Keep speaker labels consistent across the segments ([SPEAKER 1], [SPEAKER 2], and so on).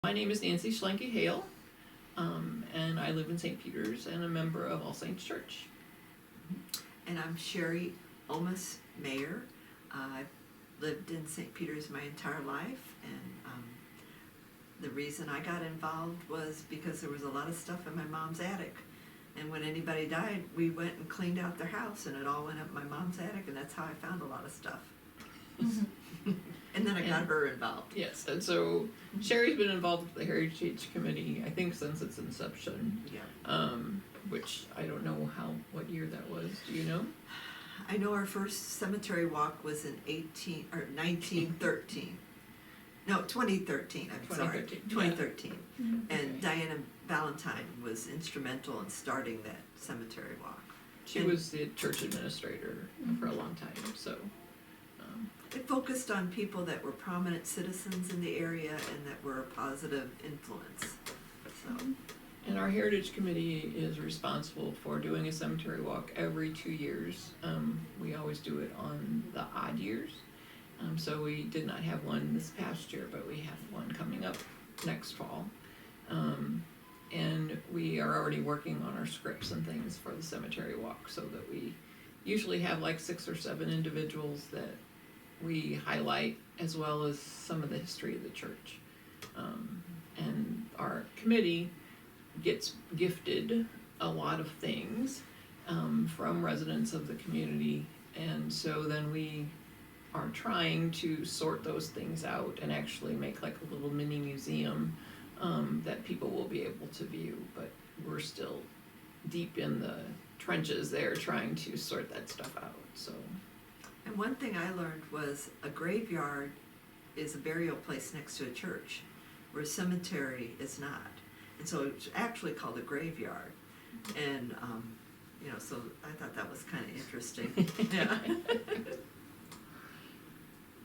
[SPEAKER 1] My name is Nancy Schlenke Hale, and I live in St. Peter's and a member of All Saints Church.
[SPEAKER 2] And I'm Sherry Omas Maher. I've lived in St. Peter's my entire life, and the reason I got involved was because there was a lot of stuff in my mom's attic. And when anybody died, we went and cleaned out their house, and it all went up my mom's attic, and that's how I found a lot of stuff. And then I got her involved.
[SPEAKER 1] Yes, and so Sherry's been involved with the Heritage Committee, I think, since its inception.
[SPEAKER 2] Yeah.
[SPEAKER 1] Which I don't know what year that was. Do you know?
[SPEAKER 2] I know our first cemetery walk was in 1913. No, 2013. I'm sorry, 2013.
[SPEAKER 1] Yeah.
[SPEAKER 2] And Diana Valentine was instrumental in starting that cemetery walk.
[SPEAKER 1] She was the church administrator for a long time, so.
[SPEAKER 2] It focused on people that were prominent citizens in the area and that were a positive influence. So.
[SPEAKER 1] And our Heritage Committee is responsible for doing a cemetery walk every 2 years. We always do it on the odd years. So we did not have one this past year, but we have one coming up next fall. And we are already working on our scripts and things for the cemetery walk, so that we usually have like 6 or 7 individuals that we highlight, as well as some of the history of the church. And our committee gets gifted a lot of things from residents of the community, and so then we are trying to sort those things out and actually make like a little mini museum that people will be able to view, but we're still deep in the trenches there trying to sort that stuff out. So.
[SPEAKER 2] And one thing I learned was a graveyard is a burial place next to a church, where a cemetery is not. And so it's actually called a graveyard. And, so I thought that was kind of interesting. Yeah.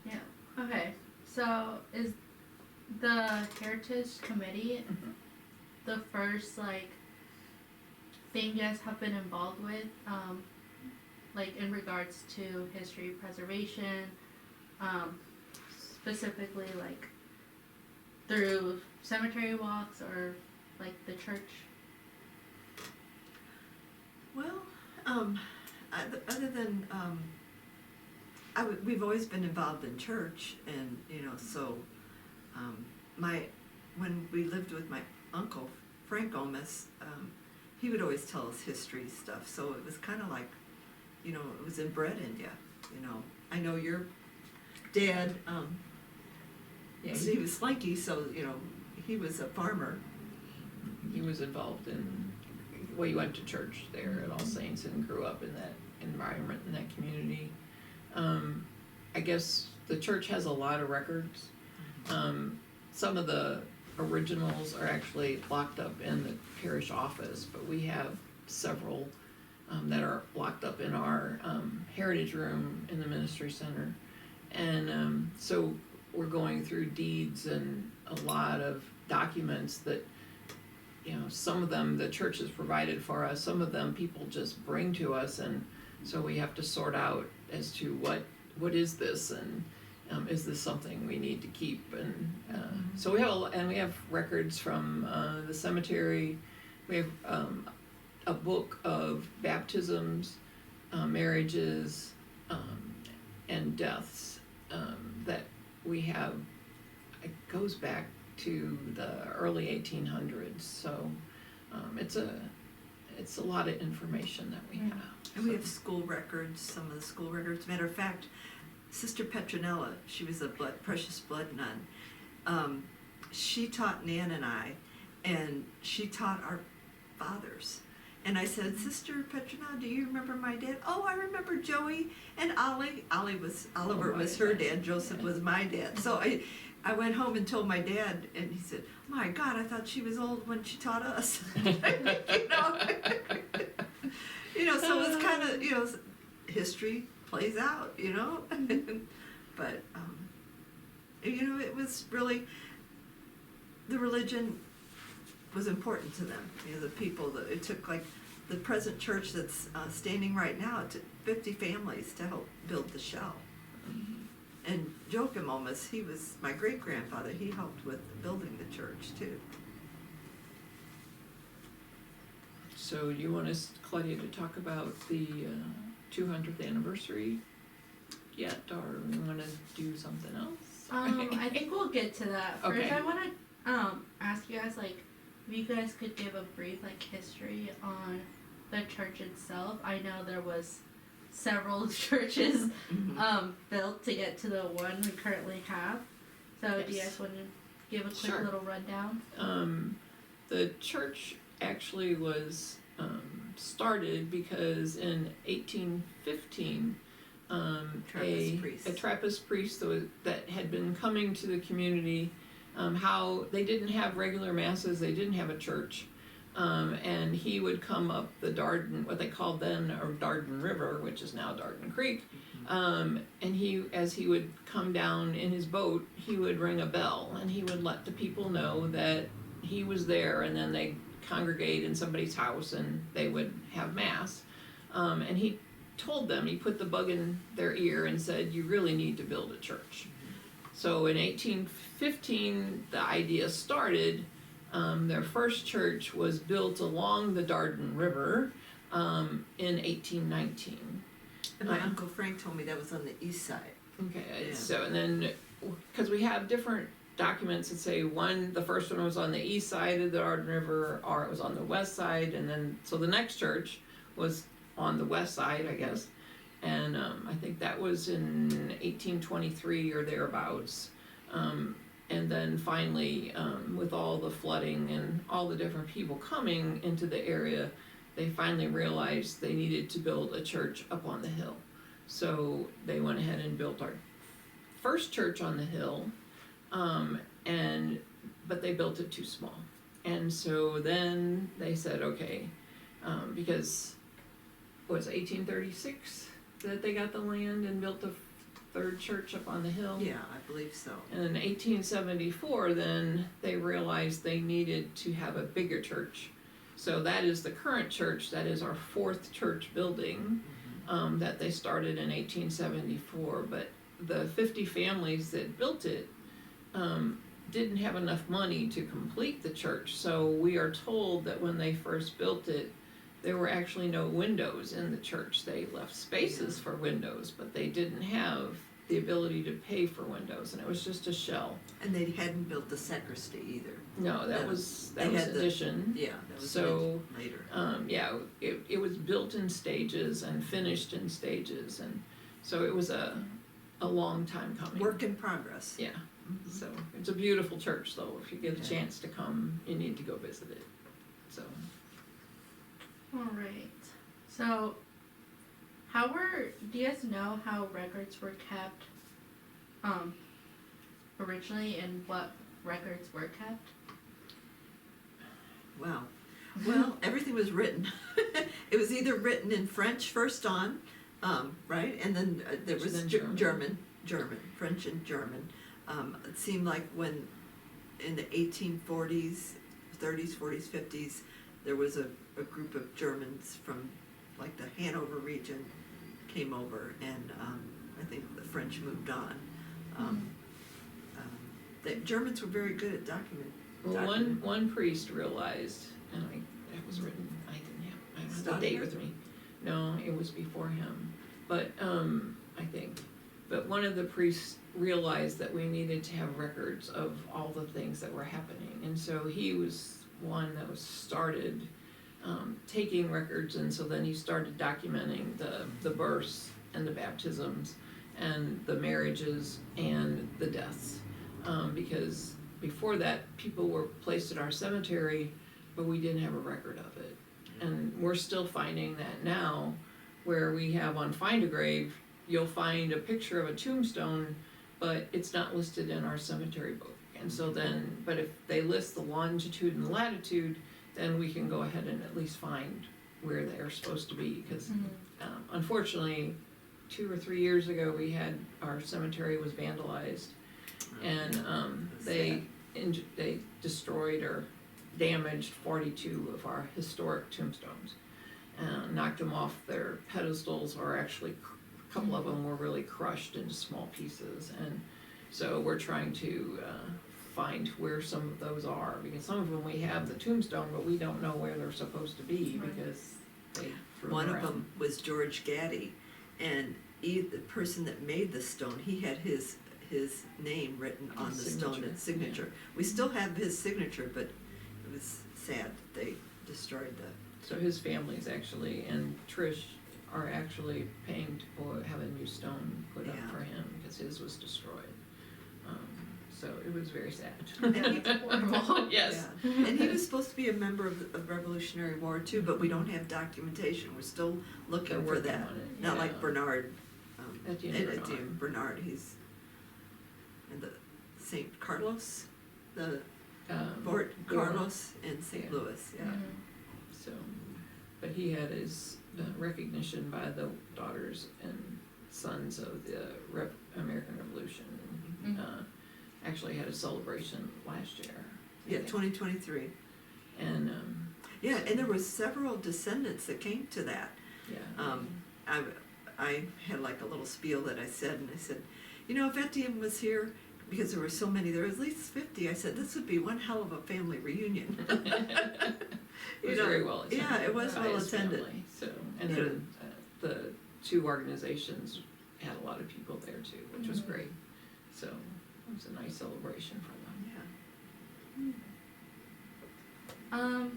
[SPEAKER 3] Yeah. Okay. So is the Heritage Committee the first thing you guys have been involved with? In regards to history preservation, specifically through cemetery walks or the church?
[SPEAKER 2] Well, other than, we've always been involved in church, and, when we lived with my uncle, Frank Omas, he would always tell us history stuff, so it was kind of like, it was inbred in you, I know your dad, he was Slinky, so, he was a farmer.
[SPEAKER 1] He was involved in, he went to church there at All Saints and grew up in that environment, in that community. I guess the church has a lot of records. Some of the originals are actually locked up in the parish office, but we have several that are locked up in our heritage room in the ministry center. And so we're going through deeds and a lot of documents that, some of them the church has provided for us, some of them people just bring to us, and so we have to sort out as to what is this, and is this something we need to keep, and so we have records from the cemetery. We have a book of baptisms, marriages, and deaths that we have. It goes back to the early 1800s, so it's a lot of information that we have.
[SPEAKER 2] And we have school records, some of the school records. Matter of fact, Sister Petronella, she was a precious blood nun. She taught Nan and I, and she taught our fathers. And I said, Sister Petronella, do you remember my dad? Oh, I remember Joey and Ollie. Oliver was her dad. Joseph was my dad. So I went home and told my dad, and he said, my God, I thought she was old when she taught us. So it's kind of, history plays out, but, it was really, the religion was important to them. The people, it took the present church that's standing right now, it took 50 families to help build the shell. And Joachim Omas, he was my great-grandfather, he helped with building the church too.
[SPEAKER 1] So you want us, Claudia, to talk about the 200th anniversary yet, or we want to do something else?
[SPEAKER 3] I think we'll get to that. First,
[SPEAKER 1] Okay.
[SPEAKER 3] I want to ask you guys, like, if you guys could give a brief, like, history on the church itself. I know there was several churches built to get to the one we currently have. So do you
[SPEAKER 1] Yes.
[SPEAKER 3] guys want to give a quick
[SPEAKER 1] Sure.
[SPEAKER 3] little rundown?
[SPEAKER 1] The church actually was started because in 1815,
[SPEAKER 2] Trappist
[SPEAKER 1] a Trappist priest that had been coming to the community, how they didn't have regular masses, they didn't have a church, and he would come up the Darden, what they called then, or Darden River, which is now Darden Creek, and as he would come down in his boat, he would ring a bell, and he would let the people know that he was there, and then they congregate in somebody's house and they would have mass. And he told them, he put the bug in their ear and said, you really need to build a church. So in 1815, the idea started. Their first church was built along the Darden River in 1819.
[SPEAKER 2] And my Uncle Frank told me that was on the east side.
[SPEAKER 1] Okay,
[SPEAKER 2] Yeah.
[SPEAKER 1] so and then, because we have different documents that say the first one was on the east side of the Darden River, or it was on the west side, and then, so the next church was on the west side, I guess, and I think that was in 1823 or thereabouts, and then finally, with all the flooding and all the different people coming into the area, they finally realized they needed to build a church up on the hill. So they went ahead and built our first church on the hill, but they built it too small. And so then they said, okay, because it was 1836 that they got the land and built the third church up on the hill.
[SPEAKER 2] Yeah, I believe so.
[SPEAKER 1] And in 1874, then they realized they needed to have a bigger church. So that is the current church. That is our fourth church building that they started in 1874. But the 50 families that built it didn't have enough money to complete the church. So we are told that when they first built it, there were actually no windows in the church. They left spaces for windows, but they didn't have the ability to pay for windows, and it was just a shell.
[SPEAKER 2] And they hadn't built the sacristy either.
[SPEAKER 1] No, that
[SPEAKER 2] No,
[SPEAKER 1] was
[SPEAKER 2] they had the-
[SPEAKER 1] addition.
[SPEAKER 2] Yeah, that was
[SPEAKER 1] So,
[SPEAKER 2] later.
[SPEAKER 1] Yeah, it was built in stages and finished in stages, and so it was a long time coming.
[SPEAKER 2] Work in progress.
[SPEAKER 1] Yeah, so it's a beautiful church, though. If you get a
[SPEAKER 2] Yeah.
[SPEAKER 1] chance to come, you need to go visit it. So.
[SPEAKER 3] All right. So, do you guys know how records were kept, originally, and what records were kept?
[SPEAKER 2] Wow. Well, everything was written. It was either written in French first on, right? And then there was
[SPEAKER 1] Then
[SPEAKER 2] German, French and German. It seemed like when in the 1840s, 30s, 40s, 50s, there was a group of Germans from like the Hanover region came over, and I think the French moved on. The Germans were very good at
[SPEAKER 1] Well, one priest realized, and it was written, I don't have the date with me. No, it was before him. But, I think, but one of the priests realized that we needed to have records of all the things that were happening. And so he was one that was started taking records, and so then he started documenting the births and the baptisms and the marriages and the deaths. Because before that, people were placed in our cemetery, but we didn't have a record of it. And we're still finding that now, where we have on Find a Grave, you'll find a picture of a tombstone, but it's not listed in our cemetery book. And so then, but if they list the longitude and latitude, then we can go ahead and at least find where they're supposed to be. Because unfortunately, 2 or 3 years ago, our cemetery was vandalized, and they destroyed or damaged 42 of our historic tombstones, knocked them off their pedestals, or actually couple of them were really crushed into small pieces, and so we're trying to find where some of those are, because some of them we have the tombstone, but we don't know where they're supposed to be
[SPEAKER 3] Right.
[SPEAKER 1] because they threw
[SPEAKER 2] One
[SPEAKER 1] them
[SPEAKER 2] of
[SPEAKER 1] around.
[SPEAKER 2] them was George Gaddy, and the person that made the stone, he had his name written on the stone,
[SPEAKER 1] Signature,
[SPEAKER 2] and signature. We still have his signature, but it was sad that they destroyed the.
[SPEAKER 1] So his family's actually, and Trish are actually paying to have a new stone put up
[SPEAKER 2] Yeah.
[SPEAKER 1] for him because his was destroyed. So it was very sad.
[SPEAKER 2] That's
[SPEAKER 3] horrible.
[SPEAKER 1] Yes.
[SPEAKER 2] Yeah. And he was supposed to be a member of the Revolutionary War too, but we don't have documentation. We're still
[SPEAKER 1] They're
[SPEAKER 2] looking for
[SPEAKER 1] working
[SPEAKER 2] that.
[SPEAKER 1] on it,
[SPEAKER 2] Not
[SPEAKER 1] yeah.
[SPEAKER 2] like Bernard.
[SPEAKER 1] Etienne Bernard.
[SPEAKER 2] Etienne Bernard. He's and the Saint Carlos, the Fort
[SPEAKER 1] Gore.
[SPEAKER 2] Carlos in St.
[SPEAKER 1] Yeah.
[SPEAKER 2] Louis. Yeah.
[SPEAKER 1] So, but he had his recognition by the daughters and sons of the American Revolution.
[SPEAKER 3] Mhm.
[SPEAKER 2] Mm-hmm.
[SPEAKER 1] Actually had a celebration last year. I
[SPEAKER 2] Yeah,
[SPEAKER 1] think.
[SPEAKER 2] 2023.
[SPEAKER 1] And
[SPEAKER 2] Yeah, and there were several descendants that came to that.
[SPEAKER 1] yeah.
[SPEAKER 2] I had like a little spiel that I said, and I said, you know, if Etienne was here, because there were so many, there were at least 50, I said, this would be one hell of a family reunion.
[SPEAKER 1] It was very well attended.
[SPEAKER 2] Yeah, it was
[SPEAKER 1] by
[SPEAKER 2] well
[SPEAKER 1] his
[SPEAKER 2] attended.
[SPEAKER 1] family. So, and
[SPEAKER 2] Yeah.
[SPEAKER 1] then the two organizations had a lot of people there too, which was
[SPEAKER 3] Mhm.
[SPEAKER 1] great. So it was a nice celebration for them.
[SPEAKER 2] Yeah.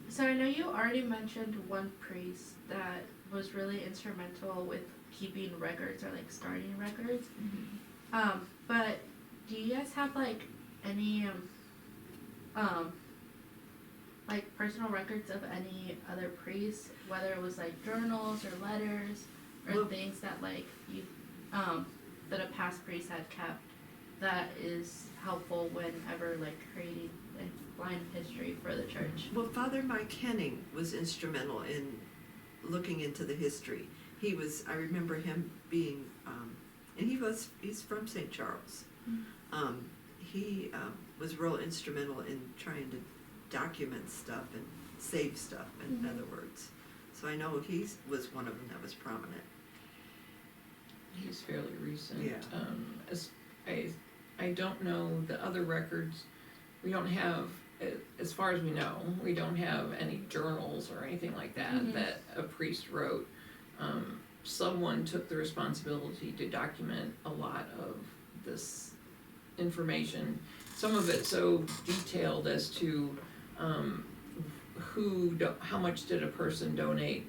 [SPEAKER 3] So I know you already mentioned one priest that was really instrumental with keeping records or like starting records. But do you guys have like any like personal records of any other priests, whether it was like journals or letters or
[SPEAKER 2] Well-
[SPEAKER 3] things that like you that a past priest had kept that is helpful whenever like creating a line of history for the church?
[SPEAKER 2] Well, Father Mike Henning was instrumental in looking into the history. I remember him being, and he's from St. Charles. He was real instrumental in trying to document stuff and save stuff, in
[SPEAKER 3] Mhm.
[SPEAKER 2] other words. So I know he was one of them that was prominent.
[SPEAKER 1] He's fairly recent.
[SPEAKER 2] Yeah.
[SPEAKER 1] I don't know the other records. We don't have, as far as we know, we don't have any journals or anything like that
[SPEAKER 3] Mhm.
[SPEAKER 1] that a priest wrote. Someone took the responsibility to document a lot of this information. Some of it so detailed as to how much did a person donate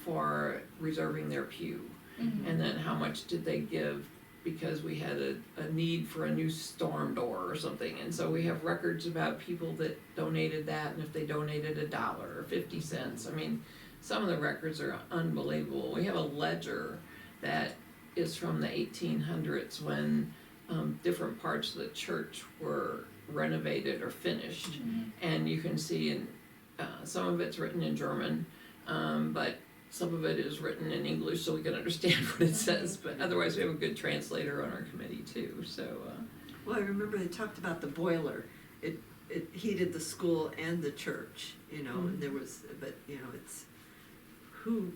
[SPEAKER 1] for reserving their pew, and then how much did they give because we had a need for a new storm door or something. And so we have records about people that donated that, and if they donated $1 or 50 cents. I mean, some of the records are unbelievable. We have a ledger that is from the 1800s when different parts of the church were renovated or finished. And you can see in some of it's written in German, but some of it is written in English so we can understand what it says, but otherwise we have a good translator on our committee too, so.
[SPEAKER 2] Well, I remember they talked about the boiler. It heated the school and the church, and there was, but, it's, who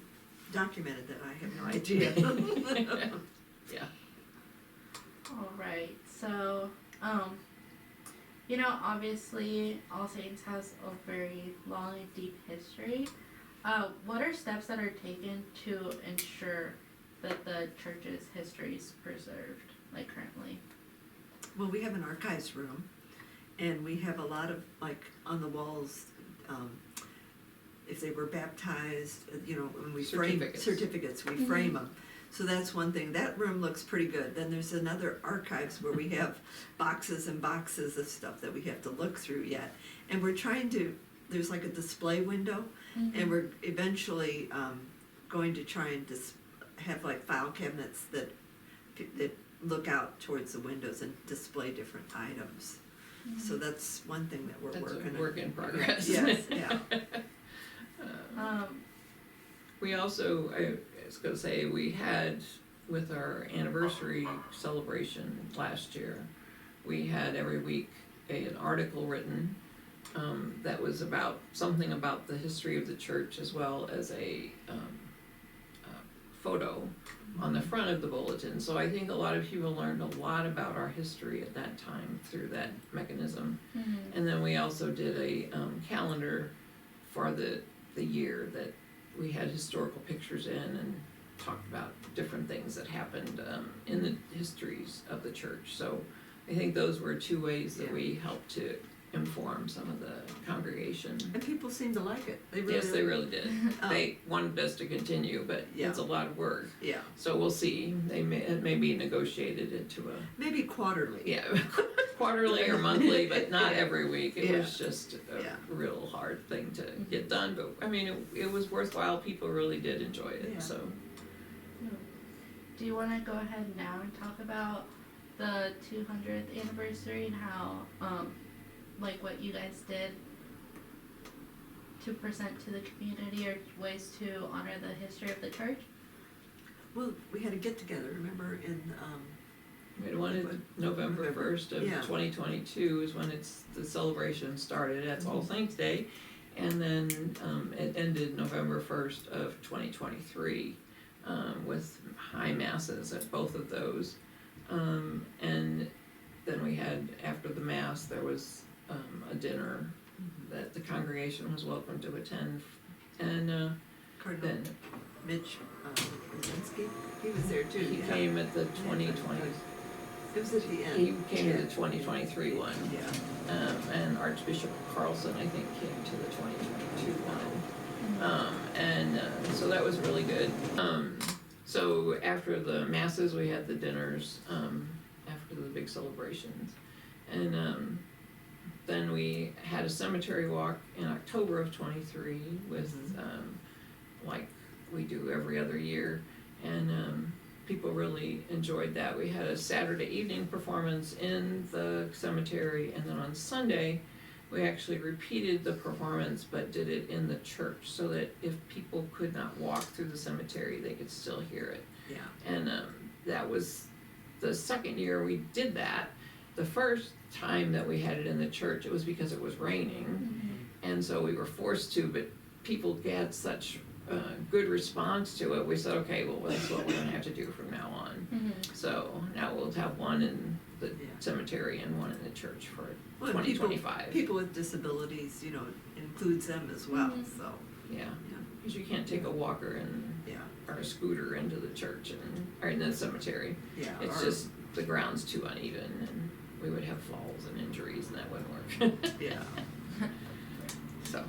[SPEAKER 2] documented that, I have no idea.
[SPEAKER 1] Yeah.
[SPEAKER 3] All right. So, obviously, All Saints has a very long and deep history. What are steps that are taken to ensure that the church's history is preserved, like currently?
[SPEAKER 2] Well, we have an archives room, and we have a lot of, like, on the walls, if they were baptized, when we frame certificates, we frame them. So that's one thing. That room looks pretty good. Then there's another archives where we have boxes and boxes of stuff that we have to look through yet. And we're trying to, there's like a display window, and we're eventually going to try and have like file cabinets that look out towards the windows and display different items. So that's one thing that we're
[SPEAKER 1] That's
[SPEAKER 2] working on.
[SPEAKER 1] a work in progress.
[SPEAKER 2] Yes, yeah.
[SPEAKER 1] We also, I was gonna say, we had, with our anniversary celebration last year, we had every week an article written that was about something about the history of the church, as well as a photo on the front of the bulletin. So I think a lot of people learned a lot about our history at that time through that mechanism.
[SPEAKER 3] Mm-hmm.
[SPEAKER 1] And then we also did a calendar for the year that we had historical pictures in and talked about different things that happened in the histories of the church. So I think those were two ways that we helped to inform some of the congregation.
[SPEAKER 2] And people seem to like it. They really
[SPEAKER 1] Yes, they really did.
[SPEAKER 2] Oh.
[SPEAKER 1] They wanted us to continue, but
[SPEAKER 2] Yeah.
[SPEAKER 1] it's a lot of work.
[SPEAKER 2] Yeah,
[SPEAKER 1] So we'll see. It may be negotiated into a,
[SPEAKER 2] maybe quarterly.
[SPEAKER 1] yeah, quarterly or monthly, but not every week. It was just a
[SPEAKER 2] Yeah.
[SPEAKER 1] real hard thing to get done. But I mean, it was worthwhile. People really did enjoy it.
[SPEAKER 2] Yeah.
[SPEAKER 1] So
[SPEAKER 3] Do you want to go ahead now and talk about the 200th anniversary and how, like what you guys did to present to the community or ways to honor the history of the church?
[SPEAKER 2] Well, we had a get together, remember, in
[SPEAKER 1] we had one in November 1st of 2022 is when the celebration started. That's All Saints Day, and then it ended November 1st of 2023 with high masses at both of those, and then we had, after the mass, there was a dinner that the congregation was welcome to attend, and
[SPEAKER 2] Cardinal
[SPEAKER 1] then
[SPEAKER 2] Mitch Brzezinski. He was there too.
[SPEAKER 1] he came at the 2020.
[SPEAKER 2] It was at the end.
[SPEAKER 1] He came to the 2023 one.
[SPEAKER 2] Yeah.
[SPEAKER 1] And Archbishop Carlson, I think, came to the 2022 one. And so that was really good. So after the masses, we had the dinners, after the big celebrations. And then we had a cemetery walk in October of 23 with, like we do every other year. And people really enjoyed that. We had a Saturday evening performance in the cemetery, and then on Sunday, we actually repeated the performance but did it in the church so that if people could not walk through the cemetery, they could still hear it.
[SPEAKER 2] Yeah.
[SPEAKER 1] And that was the second year we did that. The first time that we had it in the church, it was because it was raining, and so we were forced to, but people had such good response to it. We said, okay, well, that's what we're gonna have to do from now on. So now we'll have one in the cemetery and one in the church for
[SPEAKER 2] Well,
[SPEAKER 1] 2025.
[SPEAKER 2] People with disabilities, you know, includes them as well, so.
[SPEAKER 1] Yeah, because you can't take a walker and
[SPEAKER 2] Yeah.
[SPEAKER 1] or a scooter into the church or in the cemetery.
[SPEAKER 2] Yeah.
[SPEAKER 1] It's just the ground's too uneven, and we would have falls and injuries, and that wouldn't work.
[SPEAKER 2] Yeah.
[SPEAKER 1] So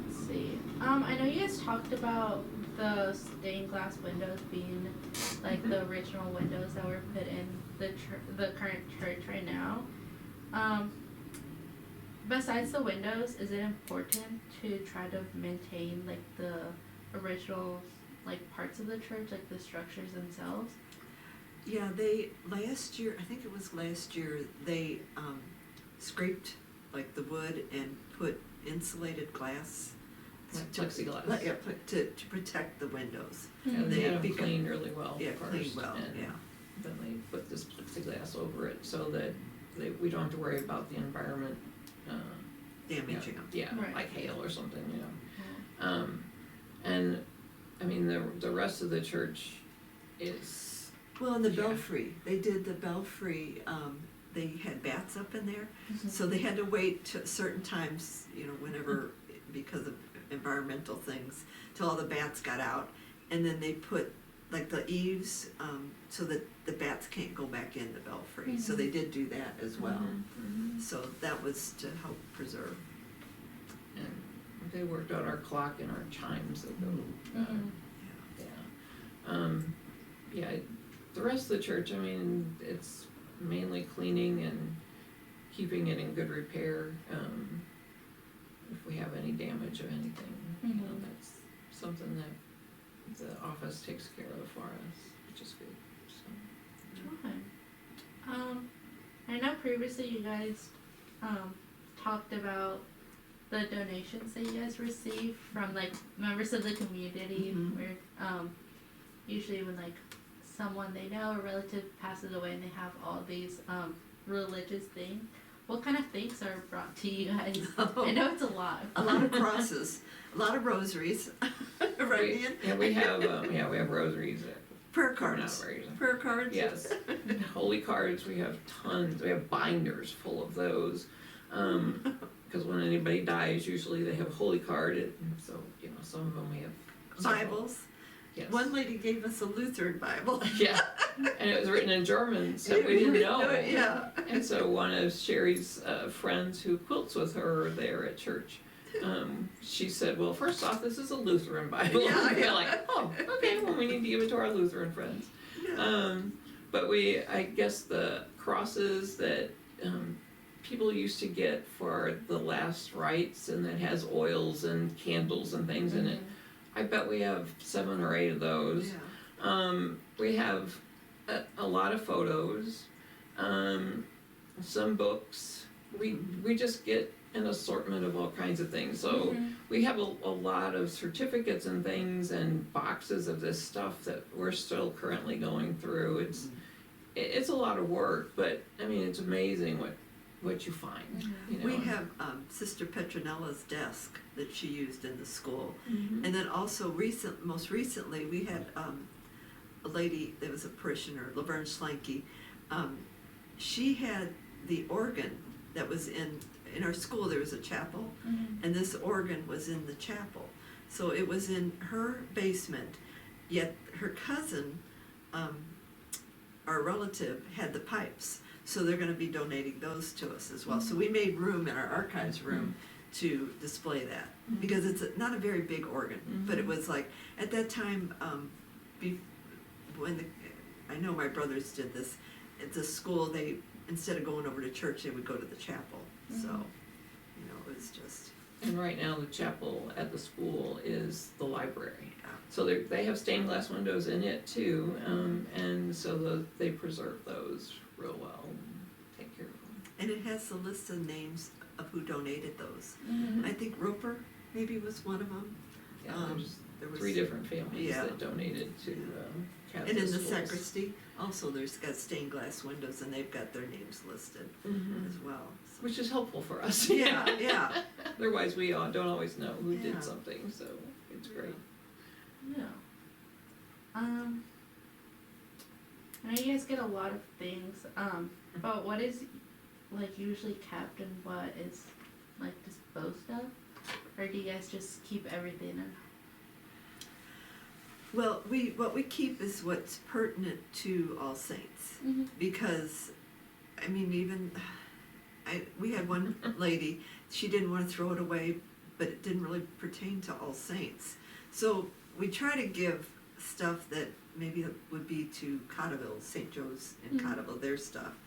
[SPEAKER 3] Let's see. I know you guys talked about the stained glass windows being like the original windows that were put in the current church right now. Besides the windows, is it important to try to maintain like the original like parts of the church, like the structures themselves?
[SPEAKER 2] Yeah, last year, I think it was last year, they scraped like the wood and put insulated glass.
[SPEAKER 1] like plexiglass.
[SPEAKER 2] Yeah, to protect the windows.
[SPEAKER 1] Yeah, they had them
[SPEAKER 2] because-
[SPEAKER 1] cleaned really well
[SPEAKER 2] Yeah,
[SPEAKER 1] first,
[SPEAKER 2] cleaned well,
[SPEAKER 1] and
[SPEAKER 2] yeah.
[SPEAKER 1] then they put this plexiglass over it so that we don't have to worry about the environment.
[SPEAKER 2] Damaging them.
[SPEAKER 1] Yeah,
[SPEAKER 3] Right.
[SPEAKER 1] like hail or something, you know. And I mean the rest of the church is
[SPEAKER 2] Well, in the
[SPEAKER 1] Yeah.
[SPEAKER 2] belfry, they did the belfry, they had bats up in there, so they had to wait to certain times, you know, whenever, because of environmental things, till all the bats got out, and then they put like the eaves, so that the bats can't go back in the belfry, so they did do that as well. So that was to help preserve.
[SPEAKER 1] And they worked out our clock and our chimes that go. Yeah. The rest of the church, I mean, it's mainly cleaning and keeping it in good repair. If we have any damage or anything, you know, that's something that the office takes care of for us, which is good. So.
[SPEAKER 3] Okay. I know previously you guys talked about the donations that you guys receive from like members of the community, where usually when like someone they know or relative passes away and they have all these religious things, what kind of things are brought to you guys?
[SPEAKER 2] Oh.
[SPEAKER 3] I know it's a lot.
[SPEAKER 2] A lot of crosses, a lot of rosaries, right, Ian?
[SPEAKER 1] Yeah, we have rosaries.
[SPEAKER 2] Prayer
[SPEAKER 1] Coming out
[SPEAKER 2] cards.
[SPEAKER 1] very easily.
[SPEAKER 2] Prayer cards.
[SPEAKER 1] Yes. Holy cards, we have tons. We have binders full of those. Because when anybody dies, usually they have a holy card. And so, some of them we have several.
[SPEAKER 2] Bibles.
[SPEAKER 1] Yes.
[SPEAKER 2] One lady gave us a Lutheran Bible.
[SPEAKER 1] Yeah. And it was written in German, so we didn't know.
[SPEAKER 2] Yeah.
[SPEAKER 1] And so one of Sherry's friends who quilts with her there at church, she said, well, first off, this is a Lutheran Bible.
[SPEAKER 2] Yeah,
[SPEAKER 1] And we're
[SPEAKER 2] yeah.
[SPEAKER 1] like, oh, okay, well, we need to give it to our Lutheran friends.
[SPEAKER 2] Yeah.
[SPEAKER 1] But I guess the crosses that people used to get for the last rites, and that has oils and candles and things in it, I bet we have 7 or 8 of those.
[SPEAKER 2] Yeah.
[SPEAKER 1] We have a lot of photos, some books. We just get an assortment of all kinds of things. So we have a lot of certificates and things and boxes of this stuff that we're still currently going through. It's a lot of work, but I mean, it's amazing what you find.
[SPEAKER 2] We have Sister Petronella's desk that she used in the school. And then also most recently, we had a lady that was a parishioner, Laverne Schlenke. She had the organ that was in our school. There was a chapel, and this organ was in the chapel. So it was in her basement, yet her cousin, our relative, had the pipes. So they're going to be donating those to us as well. So we made room in our archives room to display that, because it's not a very big organ, but it was like, at that time, I know my brothers did this, at the school, they, instead of going over to church, they would go to the chapel. So, it was just.
[SPEAKER 1] And right now, the chapel at the school is the library.
[SPEAKER 2] Yeah.
[SPEAKER 1] So they have stained glass windows in it too, and so they preserve those real well, take care of them.
[SPEAKER 2] And it has the list of names of who donated those. I think Roper maybe was one of them.
[SPEAKER 1] Yeah,
[SPEAKER 2] There was
[SPEAKER 1] 3 different families
[SPEAKER 2] Yeah.
[SPEAKER 1] that donated to Catholic
[SPEAKER 2] And in the
[SPEAKER 1] schools.
[SPEAKER 2] sacristy, also there's got stained glass windows, and they've got their names listed as well. So.
[SPEAKER 1] Which is helpful for us.
[SPEAKER 2] Yeah.
[SPEAKER 1] Otherwise, we don't always know who
[SPEAKER 2] Yeah.
[SPEAKER 1] did something, so it's great.
[SPEAKER 3] Yeah. I know you guys get a lot of things, but what is usually kept and what is disposed of? Or do you guys just keep everything in?
[SPEAKER 2] Well, what we keep is what's pertinent to All Saints, because, I mean, we had one lady, she didn't want to throw it away, but it didn't really pertain to All Saints. So we try to give stuff that maybe would be to Cotteville, St. Joe's and Cotteville, their stuff.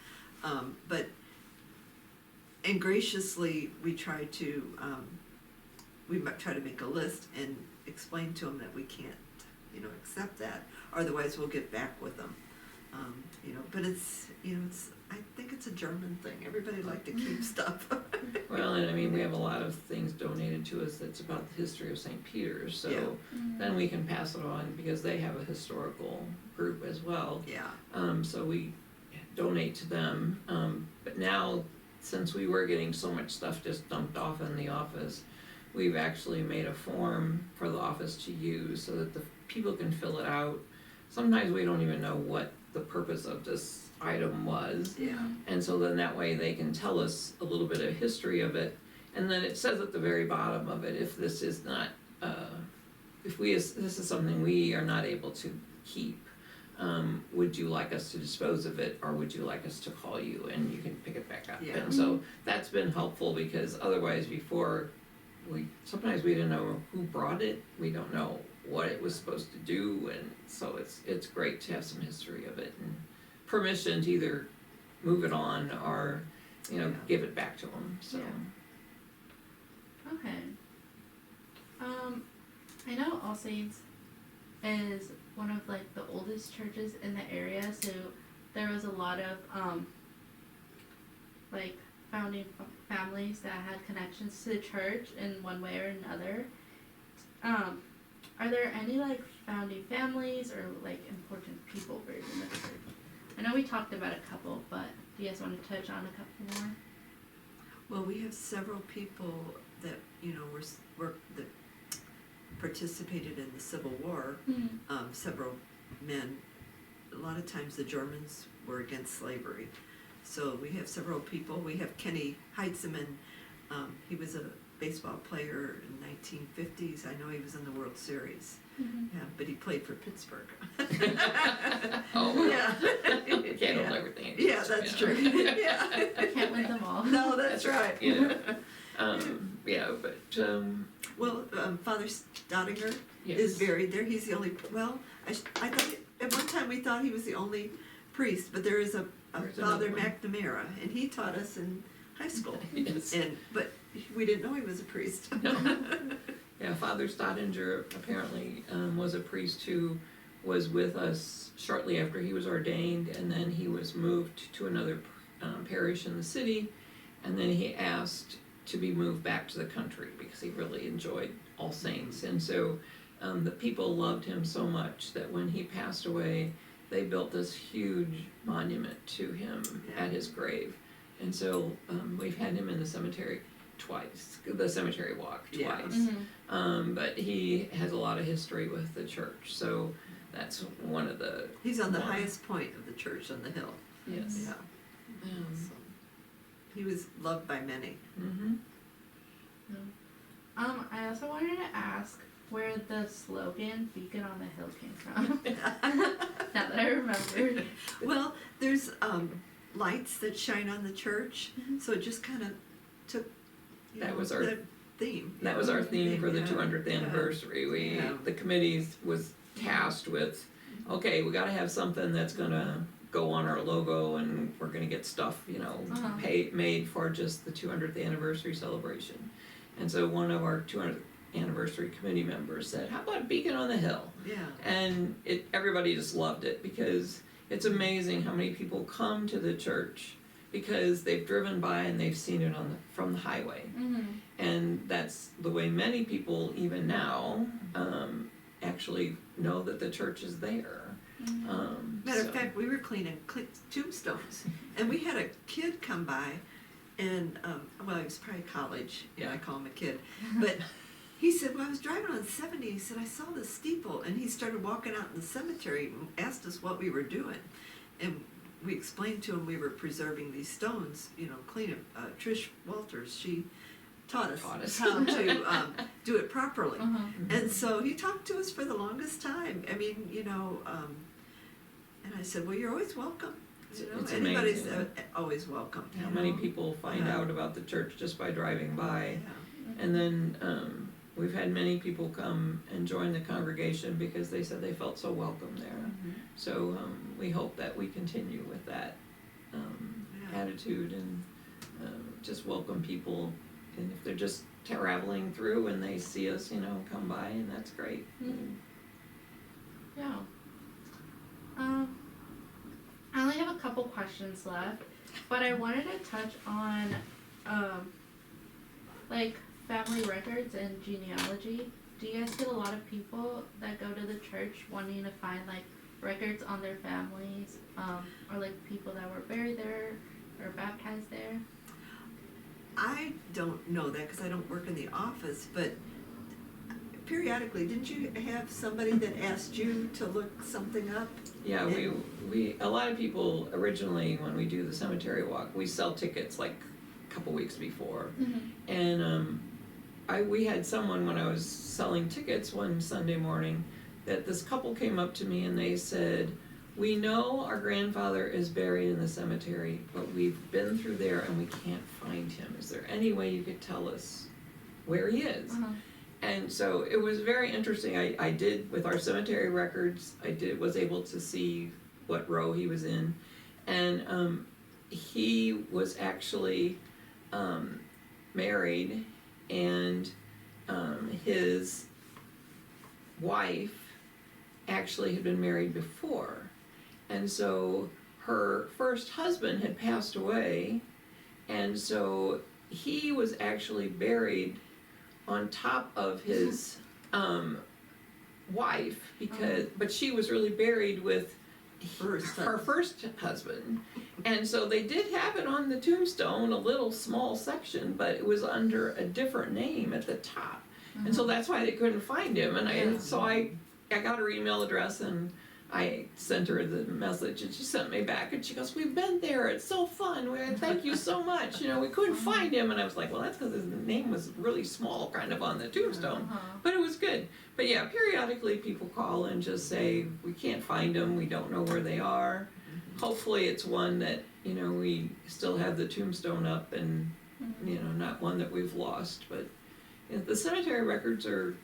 [SPEAKER 2] And graciously, we try to make a list and explain to them that we can't, accept that. Otherwise, we'll get back with them. But I think it's a German thing. Everybody like to keep stuff.
[SPEAKER 1] Well, and I mean, we have a lot of things donated to us that's about the history of St. Peter's, so then we can pass it on, because they have a historical group as well.
[SPEAKER 2] Yeah.
[SPEAKER 1] So we donate to them. But now, since we were getting so much stuff just dumped off in the office, we've actually made a form for the office to use so that the people can fill it out. Sometimes we don't even know what the purpose of this item was.
[SPEAKER 2] Yeah.
[SPEAKER 1] And so then that way they can tell us a little bit of history of it. And then it says at the very bottom of it, if this is not, this is something we are not able to keep, would you like us to dispose of it, or would you like us to call you and you can pick it back up?
[SPEAKER 2] Yeah.
[SPEAKER 1] And so that's been helpful, because otherwise before, sometimes we didn't know who brought it, we don't know what it was supposed to do, and so it's great to have some history of it and permission to either move it on or give it back to them. So
[SPEAKER 3] Okay. I know All Saints is one of the oldest churches in the area, so there was a lot of founding families that had connections to the church in one way or another. Are there any founding families or important people buried in the church? I know we talked about a couple, but do you guys want to touch on a couple more?
[SPEAKER 2] Well, we have several people that, you know, that participated in the Civil War, several men. A lot of times the Germans were against slavery. So we have several people. We have Kenny Heitzman. He was a baseball player in 1950s. I know he was in the World Series. Yeah, but he played for Pittsburgh.
[SPEAKER 1] Oh,
[SPEAKER 2] yeah.
[SPEAKER 1] Can't hold everything.
[SPEAKER 2] Yeah, that's true. Yeah.
[SPEAKER 3] Can't win them all.
[SPEAKER 2] No, that's right.
[SPEAKER 1] Yeah. Yeah, but
[SPEAKER 2] Well, Father Stottinger
[SPEAKER 1] yes.
[SPEAKER 2] is buried there. He's the only. Well, I thought at one time we thought he was the only priest, but there is a
[SPEAKER 1] There's
[SPEAKER 2] Father
[SPEAKER 1] another one.
[SPEAKER 2] McNamara, and he taught us in high school.
[SPEAKER 1] Yes.
[SPEAKER 2] But we didn't know he was a priest.
[SPEAKER 1] No. Yeah, Father Stottinger apparently was a priest who was with us shortly after he was ordained, and then he was moved to another parish in the city, and then he asked to be moved back to the country because he really enjoyed All Saints. And so the people loved him so much that when he passed away, they built this huge monument to him at his grave. And so we've had him in the cemetery twice, the cemetery walk twice.
[SPEAKER 2] Yeah.
[SPEAKER 1] But he has a lot of history with the church, so that's one of the.
[SPEAKER 2] He's on the highest point of the church on the hill.
[SPEAKER 1] Yes.
[SPEAKER 2] Yeah. So he was loved by many.
[SPEAKER 1] Mm-hmm.
[SPEAKER 3] I also wanted to ask where the slogan "Beacon on the Hill" came from. Now that I remember.
[SPEAKER 2] Well, there's lights that shine on the church, so it just kind of took.
[SPEAKER 1] That was our
[SPEAKER 2] the theme.
[SPEAKER 1] That was our theme for the
[SPEAKER 2] Yeah.
[SPEAKER 1] 200th anniversary.
[SPEAKER 2] Yeah.
[SPEAKER 1] The committee was tasked with, okay, we got to have something that's gonna go on our logo, and we're gonna get stuff, made for just the 200th anniversary celebration. And so one of our 200th anniversary committee members said, "How about Beacon on the Hill?"
[SPEAKER 2] Yeah.
[SPEAKER 1] And everybody just loved it because it's amazing how many people come to the church because they've driven by and they've seen it from the highway. And that's the way many people, even now, actually know that the church is there.
[SPEAKER 2] Matter of fact, we were cleaning tombstones, and we had a kid come by, and well, he was probably college. I call him a kid, but he said, "Well, I was driving on 70." He said, "I saw the steeple," and he started walking out in the cemetery and asked us what we were doing, and we explained to him we were preserving these stones, cleaning. Trish Walters, she taught us how to do it properly. And so he talked to us for the longest time. I mean, and I said, "Well, you're always welcome.
[SPEAKER 1] It's
[SPEAKER 2] Anybody's
[SPEAKER 1] amazing
[SPEAKER 2] always welcome."
[SPEAKER 1] how many people find out about the church just by driving by.
[SPEAKER 2] Yeah.
[SPEAKER 1] And then we've had many people come and join the congregation because they said they felt so welcome there. So we hope that we continue with that attitude and just welcome people. And if they're just traveling through and they see us, come by, and that's great.
[SPEAKER 3] Yeah. I only have a couple questions left, but I wanted to touch on like family records and genealogy. Do you guys get a lot of people that go to the church wanting to find like records on their families, or like people that were buried there or baptized there?
[SPEAKER 2] I don't know that because I don't work in the office, but periodically, didn't you have somebody that asked you to look something up?
[SPEAKER 1] Yeah, we a lot of people originally, when we do the cemetery walk, we sell tickets like a couple weeks before. And we had someone, when I was selling tickets one Sunday morning, that this couple came up to me and they said, "We know our grandfather is buried in the cemetery, but we've been through there and we can't find him. Is there any way you could tell us where he is?" And so it was very interesting. I did, with our cemetery records, was able to see what row he was in. And he was actually married, and his wife actually had been married before. And so her first husband had passed away, and so he was actually buried on top of his wife, but she was really buried with her first husband, And so they did have it on the tombstone, a little small section, but it was under a different name at the top. And so that's why they couldn't find him. And I got her email address and I sent her the message and she sent me back and she goes, "We've been there, it's so fun, thank you so much, we couldn't find him." And I was like, well, that's because his name was really small kind of on the tombstone, but it was good. But yeah, periodically people call and just say, we can't find them, we don't know where they are. Hopefully it's one that, we still have the tombstone up and, not one that we've lost. But the cemetery records are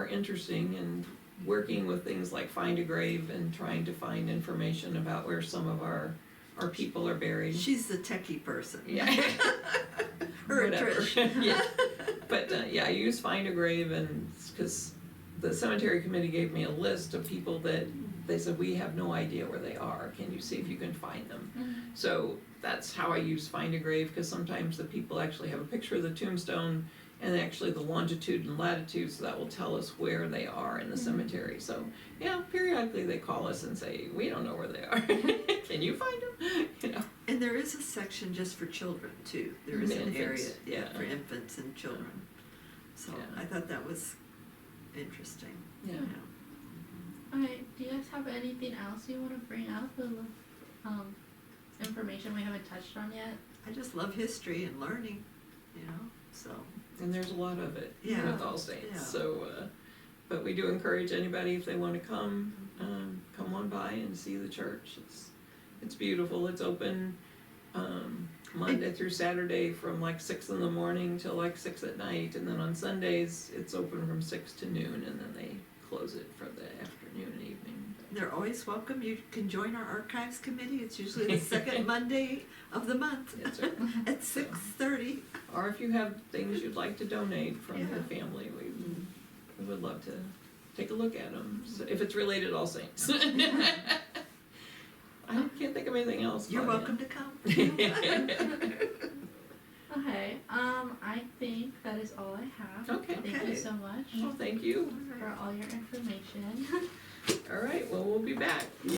[SPEAKER 1] interesting, and working with things like Find a Grave and trying to find information about where some of our people are buried.
[SPEAKER 2] She's the techie person.
[SPEAKER 1] Yeah.
[SPEAKER 2] Her and
[SPEAKER 1] Whatever.
[SPEAKER 2] Trish.
[SPEAKER 1] Yeah. But I use Find a Grave, and because the cemetery committee gave me a list of people that they said, we have no idea where they are. Can you see if you can find them? So that's how I use Find a Grave, because sometimes the people actually have a picture of the tombstone and actually the longitude and latitude, so that will tell us where they are in the cemetery. So periodically they call us and say, we don't know where they are. Can you find them?
[SPEAKER 2] And there is a section just for children too. There is an area
[SPEAKER 1] yeah.
[SPEAKER 2] for infants and children. So I thought that was interesting.
[SPEAKER 1] Yeah.
[SPEAKER 3] Alright, do you guys have anything else you want to bring up? Information we haven't touched on yet?
[SPEAKER 2] I just love history and learning, so.
[SPEAKER 1] And there's a lot of it
[SPEAKER 2] Yeah.
[SPEAKER 1] with All Saints.
[SPEAKER 2] Yeah.
[SPEAKER 1] So, but we do encourage anybody, if they want to come on by and see the church. It's beautiful. It's open Monday through Saturday from like 6 in the morning till like 6 at night, and then on Sundays it's open from 6 to noon, and then they close it for the afternoon and evening.
[SPEAKER 2] They're always welcome. You can join our archives committee. It's usually the second Monday of the month
[SPEAKER 1] Yes, sir.
[SPEAKER 2] at 6:30.
[SPEAKER 1] Or if you have things you'd like to donate from
[SPEAKER 2] Yeah.
[SPEAKER 1] your family, we would love to take a look at them, so if it's related to All Saints. I can't think of anything else.
[SPEAKER 2] You're
[SPEAKER 1] but,
[SPEAKER 2] welcome to come.
[SPEAKER 3] Okay, I think that is all I have.
[SPEAKER 1] Okay.
[SPEAKER 3] Thank
[SPEAKER 2] Okay.
[SPEAKER 3] you so much
[SPEAKER 1] Well, thank you.
[SPEAKER 3] for all your information.
[SPEAKER 1] All right, well, we'll be back.